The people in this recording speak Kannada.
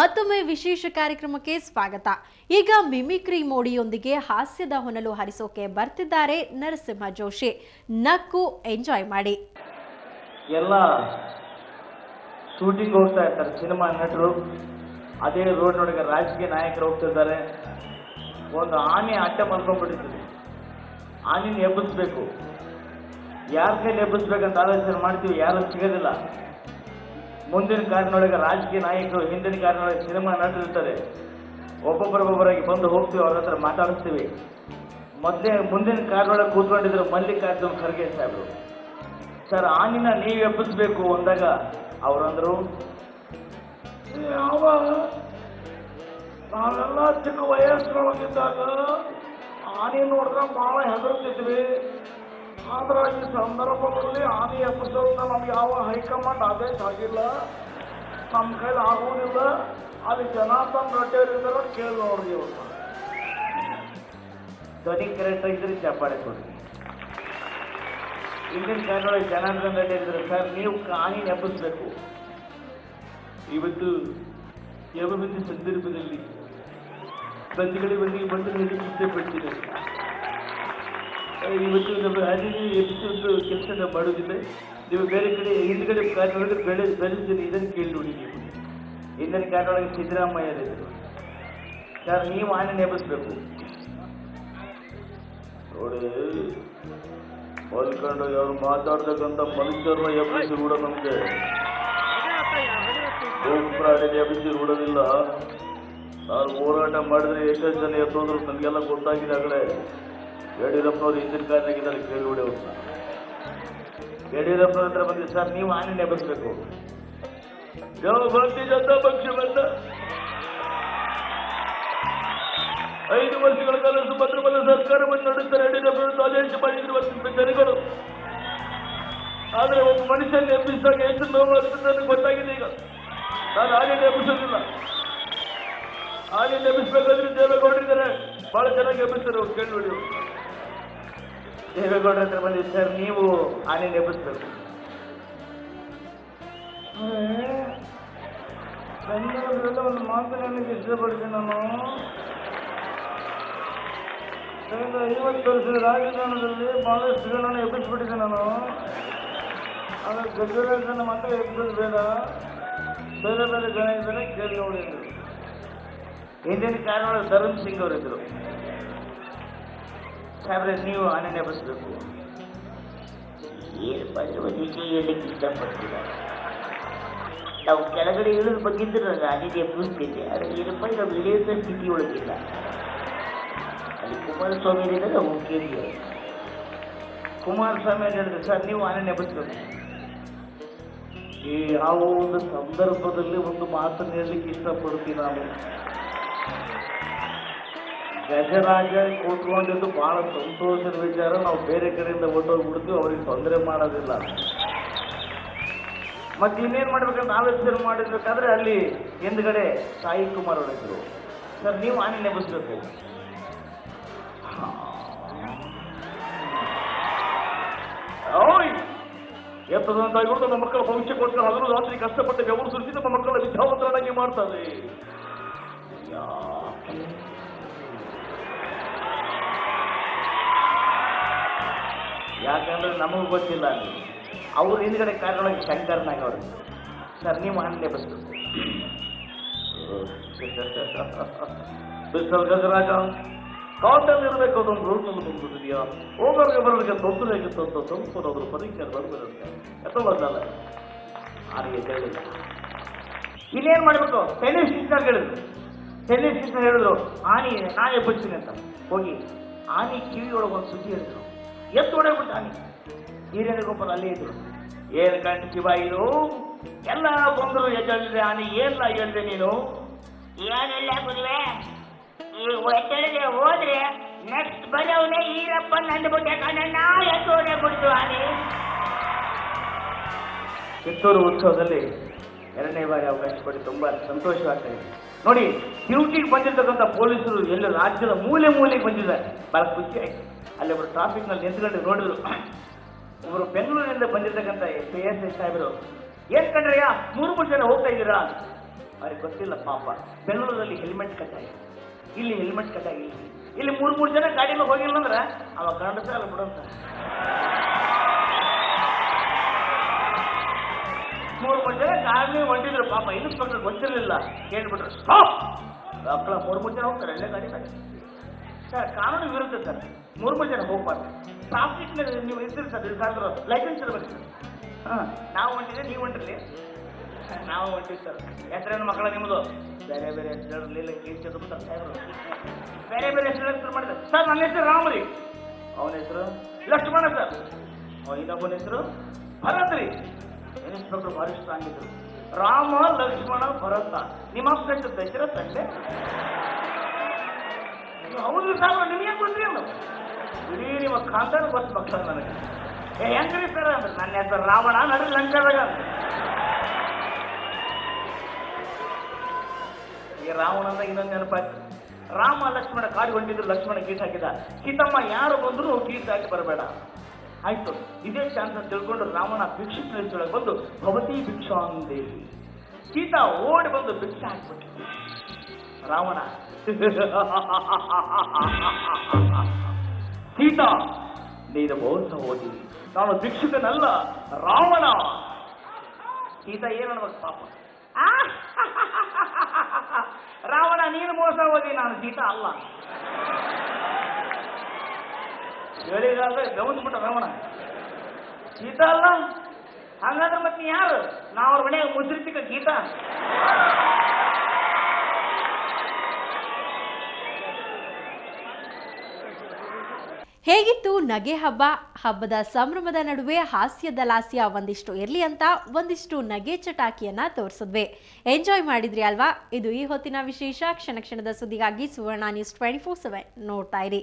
ಮತ್ತೊಮ್ಮೆ ವಿಶೇಷ ಕಾರ್ಯಕ್ರಮಕ್ಕೆ ಸ್ವಾಗತ. ಈಗ ಮಿಮಿಕ್ರಿ ಮೋಡಿಯೊಂದಿಗೆ ಹಾಸ್ಯದ ಹೊನಲು ಹರಿಸೋಕೆ ಬರ್ತಿದ್ದಾರೆ ನರಸಿಂಹ ಜೋಶಿ. ನಕ್ಕು ಎಂಜಾಯ್ ಮಾಡಿ. ಎಲ್ಲ ಶೂಟಿಂಗ್ ಹೋಗ್ತಾ ಇರ್ತಾರೆ ಸಿನಿಮಾ ನಟರು. ಅದೇ ರೋಡ್ ನೊಳಗೆ ರಾಜಕೀಯ ನಾಯಕರು ಹೋಗ್ತಿದ್ದಾರೆ. ಒಂದು ಆನೆ ಅಡ್ಡ ಮಾಡ್ಕೊಂಡ್ಬಿಟ್ಟಿರ್ತೀವಿ. ಆನೆನ ಎಬ್ಬಿಸ್ಬೇಕು. ಯಾರ ಕೈಲಿ ಎಬ್ಬಿಸ್ಬೇಕಂತ ಆಲೋಚನೆ ಮಾಡ್ತೀವಿ, ಯಾರು ಸಿಗೋದಿಲ್ಲ. ಮುಂದಿನ ಕಾರಿನೊಳಗೆ ರಾಜಕೀಯ ನಾಯಕರು, ಹಿಂದಿನ ಕಾರಿನೊಳಗೆ ಸಿನಿಮಾ ನಟರು ಇರ್ತಾರೆ. ಒಬ್ಬೊಬ್ಬರಾಗಿ ಬಂದು ಹೋಗ್ತೀವಿ, ಅವ್ರ ಹತ್ರ ಮಾತಾಡಿಸ್ತೀವಿ. ಮೊದಲೇ ಮುಂದಿನ ಕಾರಿನೊಳಗೆ ಕೂತ್ಕೊಂಡಿದ್ರು ಮಲ್ಲಿಕಾರ್ಜುನ್ ಖರ್ಗೆ ಸಾಹೇಬರು. ಸರ್, ಆನಿನ ನೀವು ಎಬ್ಬಿಸ್ಬೇಕು ಅಂದಾಗ ಅವರಂದ್ರು, ನಾವೆಲ್ಲ ಚಿಕ್ಕ ವಯಸ್ಸಿನೊಳಗಿದ್ದಾಗ ಆನೆ ನೋಡಿದ್ರೆ ಬಹಳ ಹೆದರ್ತಿದ್ವಿ. ಆದ್ರೆ ಈ ಸಂದರ್ಭದಲ್ಲಿ ಆನೆ ಎಬ್ಬಿಸೋದನ್ನ ನಮ್ಗೆ ಯಾವ ಹೈಕಮಾಂಡ್ ಆದೇಶ ಆಗಿಲ್ಲ, ನಮ್ಮ ಕೈಲಿ ಆಗುವುದಿಲ್ಲ. ಅಲ್ಲಿ ಜನಾರ್ದನ್ ರೆಡ್ಡಿ ಅವರಿದ್ದಾರೆ, ಕೇಳಿ ನೋಡ್ರಿ. ಇವರು ಧ್ವನಿ ಕರೆಕ್ಟ್ ಆಗಿದ್ರೆ ಚಪ್ಪಾಳೆ ಕೊಡ್ರಿ. ಹಿಂದಿನ ಕಾರಣೊಳಗೆ ಜನಾರ್ದನ್ ರೆಡ್ಡಿ ಇದ್ದಾರೆ, ಸರ್ ನೀವು ಆನೆ ಎಬ್ಬಿಸ್ಬೇಕು. ಇವತ್ತು ಯಮವಿದ್ದ ಸಂದರ್ಭದಲ್ಲಿ ಪ್ರತಿಗಳಿಗೆ ಬಂದು ಹೇಳಲಿಕ್ಕೆ ಇಷ್ಟಪಡ್ತೀನಿ. ಇವತ್ತು ನಮ್ಮ ಆನೆಗೆ ಎಬ್ಬಿಸೋದು ಕೆಲಸ ನಾವು ಮಾಡೋದಿಲ್ಲ. ನೀವು ಬೇರೆ ಕಡೆ ಹಿಂದ್ಗಡೆ ಕಾರಣೊಳಗೆ ಬೆಳೆಸ್ತೀನಿ, ಇದನ್ನು ಕೇಳಿ ನೋಡಿ. ನೀವು ಹಿಂದಿನ ಕಾರಣೊಳಗೆ ಸಿದ್ದರಾಮಯ್ಯ ಇದ್ರು, ಸರ್ ನೀವು ಆನೆನ ಎಬ್ಬಿಸ್ಬೇಕು. ನೋಡಿ, ಹೊಲ್ಕೊಂಡು ಅವ್ರು ಮಾತಾಡ್ತಕ್ಕಂಥ ಮನುಷ್ಯರನ್ನ ಎಬ್ಬಿಸಿ ರೂಢ ನಮಗೆ. ಪ್ರಾಣಿನ ಎಬ್ಬಿಸಿ ರೂಢವಿಲ್ಲ. ನಾನು ಹೋರಾಟ ಮಾಡಿದ್ರೆ ಎಷ್ಟೋ ಜನ ಎತ್ತೋದ್ರು ನನಗೆಲ್ಲ ಗೊತ್ತಾಗಿದೆ. ಆಗಲೇ ಯಡಿಯೂರಪ್ಪನವ್ರು ಹಿಂದಿನ ಕಾರಣಾಗಿದ್ದಾರೆ, ಕೇಳಿ ನೋಡಿ. ಅವ್ರನ್ನ ಯಡಿಯೂರಪ್ಪನವ್ರ ಹತ್ರ ಬಂದಿದೆ, ಸರ್ ನೀವು ಆನೆನ ಎಬ್ಬಿಸ್ಬೇಕು. ಯಾವ ಭಾರತೀಯ ಜನತಾ ಪಕ್ಷವನ್ನ 5 ವರ್ಷಗಳ ಕಾಲ ಸುಭದ್ರವಾದ ಸರ್ಕಾರವನ್ನು ನಡೆಸ್ತಾರೆ ಯಡಿಯೂರಪ್ಪನವರು ಆದೇಶ ಮಾಡಿದ್ರು ಜನಗಳು. ಆದರೆ ಒಬ್ಬ ಮನುಷ್ಯನ ಎಬ್ಬಿಸಿದಾಗ ಎಷ್ಟು ನೋವಾಗ್ತದೆ ನನಗೆ ಗೊತ್ತಾಗಿದೆ. ಈಗ ನಾನು ಆನೆನ ಎಬ್ಬಿಸೋದಿಲ್ಲ. ಆನೆನ ಎಬ್ಬಿಸ್ಬೇಕಾದ್ರೆ ದೇವೇಗೌಡರಿದ್ದಾರೆ, ಬಹಳ ಚೆನ್ನಾಗಿ ಎಬ್ಬಿಸ್ತಾರೆ ಅವ್ರು, ಕೇಳಿ ನೋಡಿ. ದೇವೇಗೌಡರ ಹತ್ರ ಬಂದಿದ್ದು, ಸರ್ ನೀವು ಆನೆನ ಎಬ್ಬಿಸ್ಬೇಕು. ಬೆಂಗಳೂರೆಲ್ಲ ಒಂದು ಮಾತು ನನಗೆ ಇಷ್ಟಪಡ್ತೀನಿ. ನಾನು 50 ವರ್ಷದ ರಾಜಕಾರಣದಲ್ಲಿ ಬಹಳಷ್ಟು ಜನನ ಎಬ್ಬಿಸ್ಬಿಟ್ಟಿದ್ದೆ ನಾನು. ಆಮೇಲೆ ಗಜರಾಜನ ಮಾತ್ರ ಎಬ್ಬಿಸೋದು ಬೇಡ, ಬೇರೆ ಬೇರೆ ಜನ ಇದ್ದಾರೆ, ಕೇಳಿ ನೋಡಿದ್ರು. ಹಿಂದಿನ ಕಾರಣೊಳಗೆ ಧರ್ಮ್ ಸಿಂಗ್ ಅವರಿದ್ರು, ಸಾಹೇಬ್ರೆ ನೀವು ಆನೆನ ಎಬ್ಬಿಸ್ಬೇಕು. ಏನಪ್ಪ ನಿಜ ಹೇಳಲಿಕ್ಕೆ ಇಷ್ಟಪಡ್ತೀರ. ನಾವು ಕೆಳಗಡೆ ಇಳಿದ ಬಗ್ಗಿದ್ರೆ ನಾನು ಆನೆಗೆ ಎಬ್ಬಿಸ್ತಿದ್ದೆ. ಆದರೆ ಏನಪ್ಪ ನಾವು ಇಳಿಯೋದ ಸ್ಥಿತಿ ಒಳಗಿಲ್ಲ. ಅಲ್ಲಿ ಕುಮಾರಸ್ವಾಮಿ ಹೇಳಿದ್ರೆ ನಾವು ಕೇಳಿದೆ. ಕುಮಾರಸ್ವಾಮಿ ಹೇಳಿದ್ರೆ, ಸರ್ ನೀವು ಆನೆನ ಎಬ್ಬಿಸ್ಬೇಕು. ಈ ಯಾವ ಒಂದು ಸಂದರ್ಭದಲ್ಲಿ ಒಂದು ಮಾತನ್ನು ಹೇಳಲಿಕ್ಕೆ ಇಷ್ಟಪಡ್ತೀವಿ ನಾವು. ಗಜರಾಜ ಕೂತ್ಕೊಂಡಿದ್ದು ಬಹಳ ಸಂತೋಷದ ವಿಚಾರ. ನಾವು ಬೇರೆ ಕಡೆಯಿಂದ ಹೊಟ್ಟೋಗ್ಬಿಡ್ತೀವಿ, ಅವ್ರಿಗೆ ತೊಂದರೆ ಮಾಡೋದಿಲ್ಲ. ಮತ್ತೆ ಇನ್ನೇನು ಮಾಡ್ಬೇಕಂತ ಆಲೋಚನೆ ಮಾಡಿರ್ಬೇಕಾದ್ರೆ ಅಲ್ಲಿ ಹಿಂದ್ಗಡೆ ಸಾಯಿ ಕುಮಾರ್ ಅವರಿದ್ರು, ಸರ್ ನೀವು ಆನೆನ ಎಬ್ಬಿಸ್ಬೇಕು. ಎತ್ತದಂತಾಗಿ ನಮ್ಮ ಮಕ್ಕಳ ಭವಿಷ್ಯಕ್ಕೋಸ್ಕರ ಹಗಲು ರಾತ್ರಿ ಕಷ್ಟಪಟ್ಟು ಬೆವರು ಸುರಿಸಿ ನಮ್ಮ ಮಕ್ಕಳ ವಿದ್ಯಾವಂತರನ್ನಾಗಿ ಮಾಡ್ತಾರೆ. ಯಾಕಂದ್ರೆ ನಮಗೂ ಗೊತ್ತಿಲ್ಲ. ಅವ್ರು ಹಿಂದ್ಗಡೆ ಕಾರಣೊಳಗೆ ಶಂಕರ್ನಾಗ ಅವರು, ಸರ್ ನೀವು ಆನೆನ ಎಬ್ಬಿಸ್ಬೇಕು. ಗಜರಾಜ ಕಾಟಲ್ಲಿ ಇರಬೇಕು, ಅದೊಂದು ರೋಡ್ನಲ್ಲಿ ಬಂದ್ಬಿಟ್ಟಿದೆಯಾ, ಹೋಗೋರಿಗೆ ಬರೋರಿಗೆ ತೊಂದರೆ ಆಗಿತ್ತು ಅಂತ ಸ್ವಲ್ಪ ಅವರು ಪರೀಕ್ಷೆ ಬರ್ಬಿಡುತ್ತೆ. ಎತ್ತಲ್ಲ ಆನೆಗೆ ಕೇಳಿಲ್ಲ. ಇನ್ನೇನು ಮಾಡಬೇಕು? ಟೆನ್ನಿಸ್ ಟೀಚರ್ ಹೇಳಿದ್ರು. ಟೆನ್ನಿಸ್ ಟೀಚರ್ ಹೇಳಿದ್ರು, ಆನೆ ನಾನು ಎಬ್ಬಿಸ್ತೀನಿ ಅಂತ. ಹೋಗಿ ಆನೆ ಕಿವಿಯೊಳಗೆ ಒಂದು ಸುದ್ದಿ ಹೇಳಿದ್ರು, ಎತ್ತು ಹೊಡೆದ್ಬಿಟ್ಟು ಆನೆ. ಹಿರಿಯರ ಗೊಬ್ಬರ ಅಲ್ಲೇ ಇದ್ರು. ಏನು ಕಂಡು ಶಿವ ಇದು ಎಲ್ಲ ಬಂದರು ಎಜ್ಜೆ ಆನೆ, ಏನೆಲ್ಲ ಹೇಳಿದೆ ನೀನು? ಏನೆಲ್ಲ ಗುರುವೆ, ಈ ಒತ್ತಡದೆ ಹೋದ್ರೆ ನೆಕ್ಸ್ಟ್ ಬರೋವನೇ ಈರಪ್ಪ ನಂದ್ಬಿಟ್ಟೆ ಕಣ್ಣ ಎತ್ತೋಡೆ ಬಿಡ್ತು ಆನೆ. ಕಿತ್ತೂರು ಉತ್ಸವದಲ್ಲಿ 2ನೇ ಬಾರಿ ಅವಕಾಶ ಪಡಿ ತುಂಬಾ ಸಂತೋಷವಾಗ್ತಾ ಇದೆ. ನೋಡಿ, ಡ್ಯೂಟಿಗೆ ಬಂದಿರ್ತಕ್ಕಂಥ ಪೊಲೀಸರು ಎಲ್ಲ ರಾಜ್ಯದ ಮೂಲೆಗೆ ಬಂದಿದ್ದಾರೆ, ಬಹಳ ಖುಷಿ ಆಯ್ತು. ಅಲ್ಲಿ ಒಬ್ಬರು ಟ್ರಾಫಿಕ್ನಲ್ಲಿ ನಿಂತ್ಕೊಂಡು ನೋಡಿದ್ರು. ಒಬ್ಬರು ಬೆಂಗಳೂರಿನಿಂದ ಬಂದಿರ್ತಕ್ಕಂಥ PSI ಸಾಹೇಬರು, ಏನ್ ಕಂಡ್ರಯ್ಯ 3 ಜನ ಹೋಗ್ತಾ ಇದ್ದೀರಾ? ಅವ್ರಿಗೆ ಗೊತ್ತಿಲ್ಲ ಪಾಪ. ಬೆಂಗಳೂರಲ್ಲಿ ಹೆಲ್ಮೆಟ್ ಕಡ್ಡಾಯ, ಇಲ್ಲಿ ಹೆಲ್ಮೆಟ್ ಕಡ್ಡಾಯ ಇಲ್ಲ. ಇಲ್ಲಿ 3 ಜನ ಗಾಡಿ ಮೇಲೆ ಹೋಗಿಲ್ಲ ಅಂದ್ರೆ ಅವ ಗಂಡಸ ಅಲ್ಲ ಬಿಡಂತ. 3 ಜನ ಗಾಡಿ ಹೊಂಟಿದ್ರು ಪಾಪ. ಇನ್ಸ್ಪೆಕ್ಟರ್ ಗೊತ್ತಿರಲಿಲ್ಲ, ಕೇಳ್ಬಿಟ್ರು ಸ್ಟಾಪ್. ಮಕ್ಕಳ 3 ಜನ ಹೋಗ್ತಾರೆ ಎಲ್ಲೇ ಗಾಡಿ ಮೇಲೆ. ಸರ್ ಕಾನೂನು ವಿರುದ್ಧ ಸರ್, 3 ಜನ ಹೋಗ್ಬಾರ್ದು. ಟ್ರಾಫಿಕ್ ನೀವು ಇರ್ತೀರಿ ಸರ್, ಇರ್ತಾದ್ರು ಲೈಸೆನ್ಸ್ ಇರ್ಬೇಕು ಸರ್. ನಾವು ಹೊಂಟಿದ್ರೆ ನೀವು ಹೊಂಟಿರ್ಲಿ, ನಾವು ಹೊಂಟಿವಿ ಸರ್. ಹೆಸರೇನು ಮಕ್ಕಳ ನಿಮ್ಮದು? ಬೇರೆ ಬೇರೆ ಹೆಸರಿರಲಿಲ್ಲ, ಬೇರೆ ಬೇರೆ ಹೆಸರು ಮಾಡಿದ್ರು ಸರ್. ನನ್ನ ಹೆಸರು ರಾಮರಿ, ಅವನ ಹೆಸರು ಲಕ್ಷ್ಮಣ ಸರ್, ಇನ್ನೊಬ್ಬನ ಹೆಸರು ಭರತ್ ರೀ. ಇನ್ಸ್ಪೆಕ್ಟರ್ ಭಾರಿ ಸ್ಟ್ರಾಂಗ್ ಇದ್ರು. ರಾಮ ಲಕ್ಷ್ಮಣ ಭರತ. ನಿಮ್ಮ ಅಪ್ಪ ಹೆಸರು ಸಂಡೆ. ಹೌದು ಸರ್, ನಿಮಗೆ ಗೊತ್ತ್ರಿ ಅಲ್ಲ, ಇಡೀ ನಿಮ್ಮ ಖಾತಾನ ಗೊತ್ತು ಮಕ್ಕಳ ನನಗೆ. ಹೆಂಗ್ರಿ ಸರ್ ಅಂದ್ರೆ ನನ್ನ ಹೆಸರು ರಾವಣ, ನಡ್ರಿ ಲಂಕಾದಾಗ. ಈ ರಾವಣ ಅಂತ ಇನ್ನೊಂದು ನೆನಪಾಯ್ತು. ರಾಮ ಲಕ್ಷ್ಮಣ ಕಾಡಿ ಹೊಂಟಿದ್ರು, ಲಕ್ಷ್ಮಣ ಗೀಟ್ ಹಾಕಿದ. ಸೀತಮ್ಮ ಯಾರು ಬಂದ್ರು ಗೀಟ್ ಹಾಕಿ ಬರಬೇಡ ಆಯ್ತು. ಇದೇ ಚಾನ್ಸ್ ಅಂತ ತಿಳ್ಕೊಂಡು ರಾವಣ ಭಿಕ್ಷುಕರೊಳಗೆ ಬಂದು ಭವತಿ ಭಿಕ್ಷಾಂದೇವಿ. ಸೀತಾ ಓಡಿ ಬಂದು ಭಿಕ್ಷೆ ಹಾಕ್ಬಿಟ್ಟು ರಾವಣ ಸೀತಾ ನೀನು ಮೋಸ ಹೋದಿ, ನಾನು ಭಿಕ್ಷುಕನಲ್ಲ ರಾವಣ. ಸೀತಾ ಏನನ್ಬೇಕು ಪಾಪ. ರಾವಣ ನೀನು ಮೋಸ ಹೋದಿ, ನಾನು ಸೀತಾ ಅಲ್ಲ. ಹೇಳಿದಾಗ ಗಮನಿಸ್ಬಿಟ್ಟ ರಾವಣ, ಸೀತಾ ಅಲ್ಲ ಹಂಗಾದ್ರೆ ಮತ್ತೆ ಯಾರು? ನಾವು ಅವ್ರ ಮನೆಯಾಗ ಮುದ್ರಿಸಿಕ ಗೀತಾ. ಹೇಗಿತ್ತು ನಗೆ ಹಬ್ಬ? ಹಬ್ಬದ ಸಂಭ್ರಮದ ನಡುವೆ ಹಾಸ್ಯದ ಲಾಸ್ಯ ಒಂದಿಷ್ಟು ಇರಲಿ ಅಂತ ಒಂದಿಷ್ಟು ನಗೆ ಚಟಾಕಿಯನ್ನ ತೋರಿಸಿದ್ವಿ. ಎಂಜಾಯ್ ಮಾಡಿದ್ರಿ ಅಲ್ವಾ? ಇದು ಈ ಹೊತ್ತಿನ ವಿಶೇಷ. ಕ್ಷಣ ಕ್ಷಣದ ಸುದ್ದಿಗಾಗಿ ಸುವರ್ಣ ನ್ಯೂಸ್ 24/7 ನೋಡ್ತಾ ಇರಿ.